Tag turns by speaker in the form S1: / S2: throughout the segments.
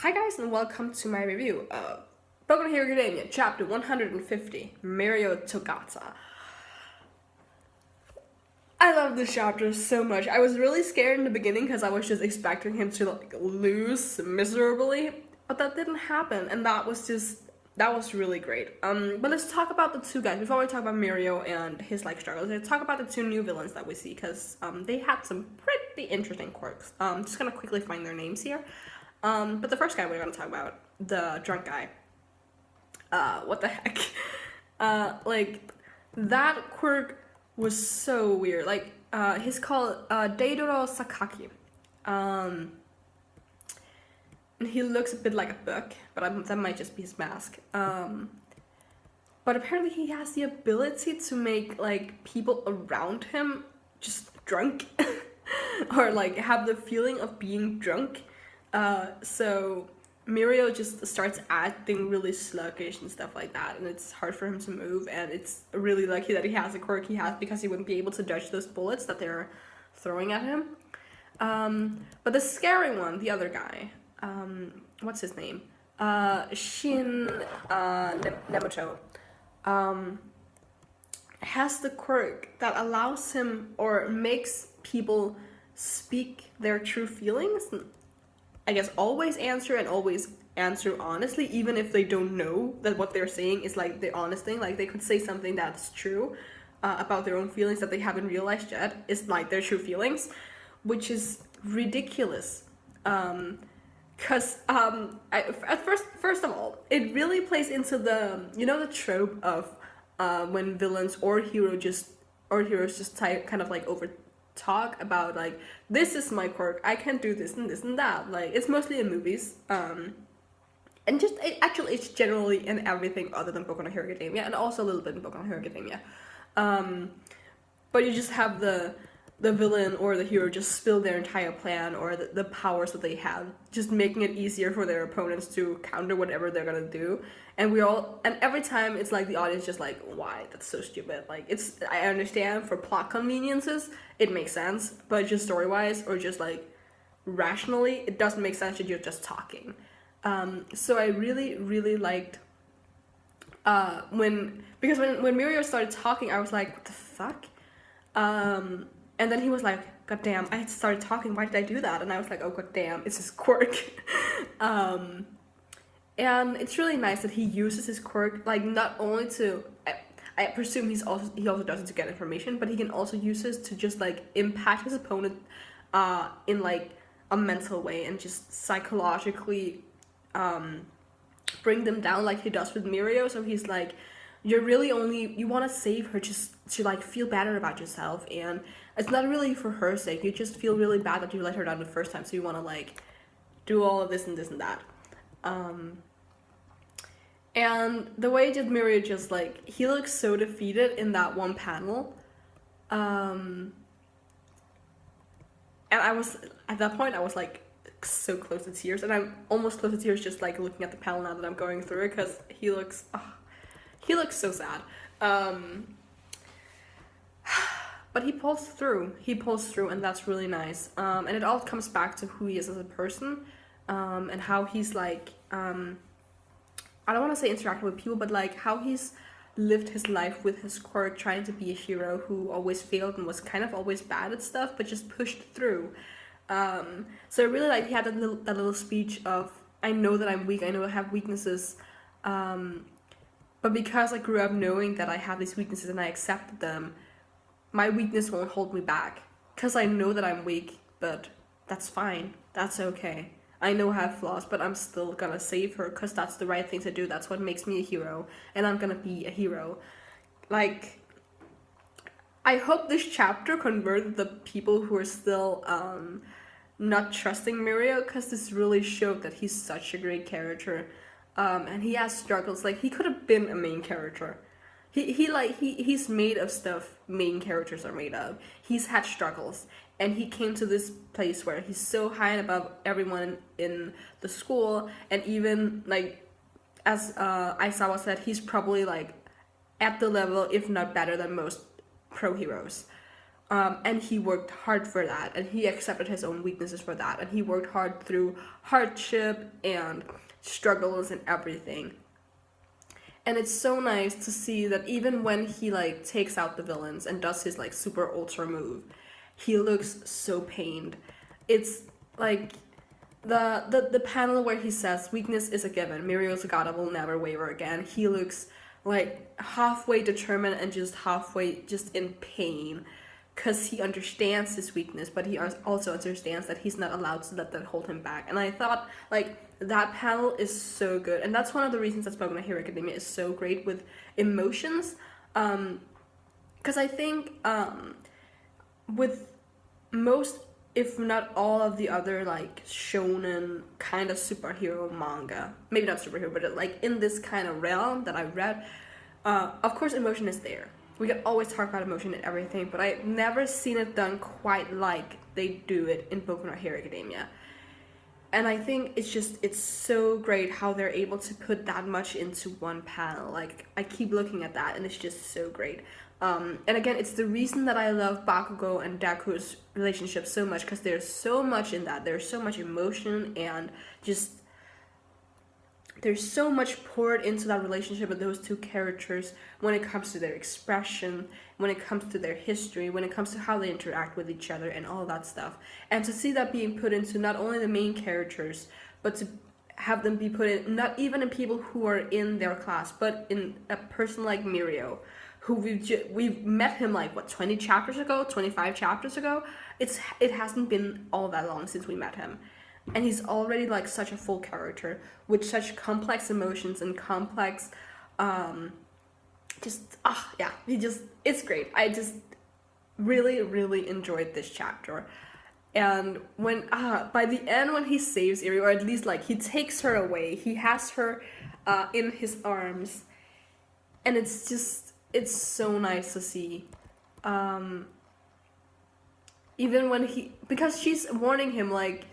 S1: Hi guys and welcome to my review of Boku no Hero Academia, chapter 150, Mirio Togata. I love this chapter so much. I was really scared in the beginning because I was just expecting him to lose miserably, but that didn't happen, and that was really great. But let's talk about the two guys before we talk about Mirio and his struggles. Let's talk about the two new villains that we see because they had some pretty interesting quirks. Just gonna quickly find their names here. But the first guy we're gonna talk about, the drunk guy. What the heck? That quirk was so weird. He's called Deidoro Sakaki. And he looks a bit like a book, but that might just be his mask. But apparently he has the ability to make people around him just drunk, or have the feeling of being drunk. So Mirio just starts acting really sluggish and stuff like that, and it's hard for him to move, and it's really lucky that he has a quirk he has because he wouldn't be able to dodge those bullets that they're throwing at him. But the scary one, the other guy, what's his name? Shin Nemoto, has the quirk that allows him or makes people speak their true feelings. I guess always answer honestly, even if they don't know that what they're saying is the honest thing. They could say something that's true about their own feelings that they haven't realized yet is their true feelings, which is ridiculous. Because first of all, it really plays into the trope of when villains or heroes just kind of over talk about this is my quirk, I can do this and this and that. It's mostly in movies, and it's generally in everything other than Boku no Hero Academia, and also a little bit in Boku no Hero Academia. But you just have the villain or the hero just spill their entire plan or the powers that they have, just making it easier for their opponents to counter whatever they're gonna do. And every time it's the audience just why? That's so stupid. I understand for plot conveniences, it makes sense, but just story-wise or just rationally, it doesn't make sense that you're just talking. So I really, really liked when Mirio started talking, I was like, what the fuck? And then he was like, God damn, I started talking, why did I do that? And I was like, oh god damn, it's his quirk. And it's really nice that he uses his quirk, not only to, I presume he also does it to get information, but he can also use it to just impact his opponent in a mental way and just psychologically bring them down like he does with Mirio. So he's you want to save her just to feel better about yourself, and it's not really for her sake, you just feel really bad that you let her down the first time, so you want to do all of this and this and that. And the way that Mirio just he looks so defeated in that one panel, and I was at that point I was so close to tears, and I'm almost close to tears just looking at the panel now that I'm going through it, because he looks so sad. But he pulls through, and that's really nice. And it all comes back to who he is as a person, and how he's I don't want to say interacting with people, but how he's lived his life with his quirk, trying to be a hero who always failed and was kind of always bad at stuff, but just pushed through. So I really he had that little speech of, I know that I'm weak, I know I have weaknesses, but because I grew up knowing that I have these weaknesses and I accepted them, my weakness won't hold me back. Because I know that I'm weak, but that's fine. That's okay. I know I have flaws, but I'm still gonna save her because that's the right thing to do. That's what makes me a hero, and I'm gonna be a hero. I hope this chapter converted the people who are still not trusting Mirio, because this really showed that he's such a great character. And he has struggles. He could have been a main character. He's made of stuff main characters are made of. He's had struggles, and he came to this place where he's so high and above everyone in the school, and even as Aizawa said, he's probably at the level, if not better than most pro heroes. And he worked hard for that, and he accepted his own weaknesses for that, and he worked hard through hardship and struggles and everything. And it's so nice to see that even when he like takes out the villains and does his like super ultra move, he looks so pained. It's like the panel where he says weakness is a given. Mirio Togata will never waver again. He looks like halfway determined and just halfway just in pain, because he understands his weakness, but he also understands that he's not allowed to let that hold him back. And I thought like that panel is so good, and that's one of the reasons that Boku no Hero Academia is so great with emotions, because I think with most, if not all of the other like shonen kind of superhero manga, maybe not superhero, but like in this kind of realm that I read, of course emotion is there. We can always talk about emotion and everything, but I've never seen it done quite like they do it in Boku no Hero Academia. And I think it's so great how they're able to put that much into one panel. Like, I keep looking at that, and it's just so great. And again, it's the reason that I love Bakugo and Deku's relationship so much, because there's so much in that. There's so much emotion, and just there's so much poured into that relationship with those two characters when it comes to their expression, when it comes to their history, when it comes to how they interact with each other and all that stuff. And to see that being put into not only the main characters, but to have them be put in not even in people who are in their class, but in a person like Mirio, who we've met him like what, 20 chapters ago, 25 chapters ago. It hasn't been all that long since we met him. And he's already like such a full character with such complex emotions and complex it's great. I just really enjoyed this chapter. And when by the end, when he saves Eri, or at least like he takes her away, he has her in his arms, and it's so nice to see. Even when because she's warning him like,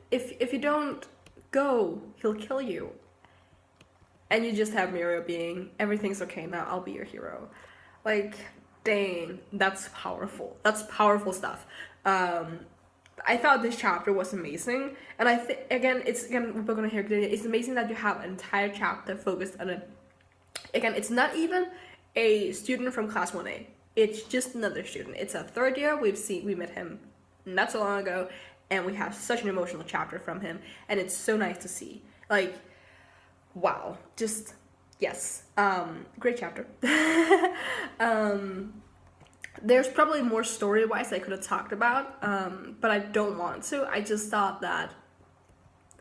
S1: if you don't go, he'll kill you. And you just have Mirio being, everything's okay now, I'll be your hero. Like, dang, that's powerful. That's powerful stuff. I thought this chapter was amazing, and I think it's Boku no Hero Academia. It's amazing that you have an entire chapter focused on it. Again, it's not even a student from class 1A. It's just another student. It's a third year. We met him not so long ago, and we have such an emotional chapter from him, and it's so nice to see. Like, wow, just yes, great chapter. There's probably more story-wise I could have talked about, but I don't want to. I just thought that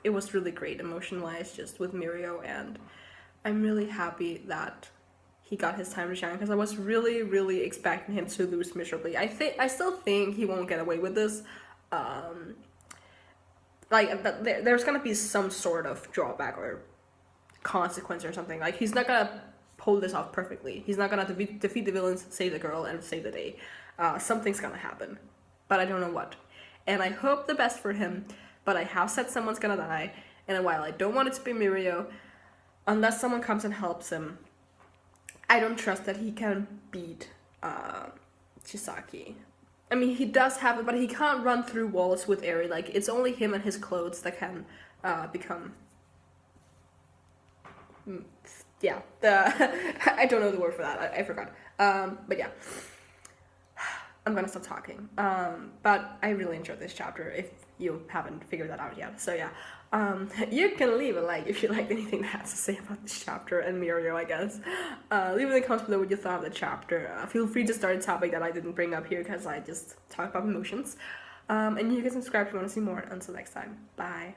S1: it was really great emotion-wise, just with Mirio, and I'm really happy that he got his time to shine, because I was really expecting him to lose miserably. I still think he won't get away with this. There's gonna be some sort of drawback or consequence or something. Like, he's not gonna pull this off perfectly. He's not gonna defeat the villains, save the girl, and save the day. Something's gonna happen, but I don't know what. And I hope the best for him, but I have said someone's gonna die, and while I don't want it to be Mirio, unless someone comes and helps him, I don't trust that he can beat Chisaki. I mean, he does have it, but he can't run through walls with Eri. Like, it's only him and his clothes that can become... Yeah, I don't know the word for that. I forgot. But yeah, I'm gonna stop talking. But I really enjoyed this chapter, if you haven't figured that out yet. So yeah, you can leave a like if you liked anything that has to say about this chapter and Mirio, I guess. Leave in the comments below what you thought of the chapter. Feel free to start a topic that I didn't bring up here, because I just talk about emotions. And you can subscribe if you want to see more. Until next time, bye.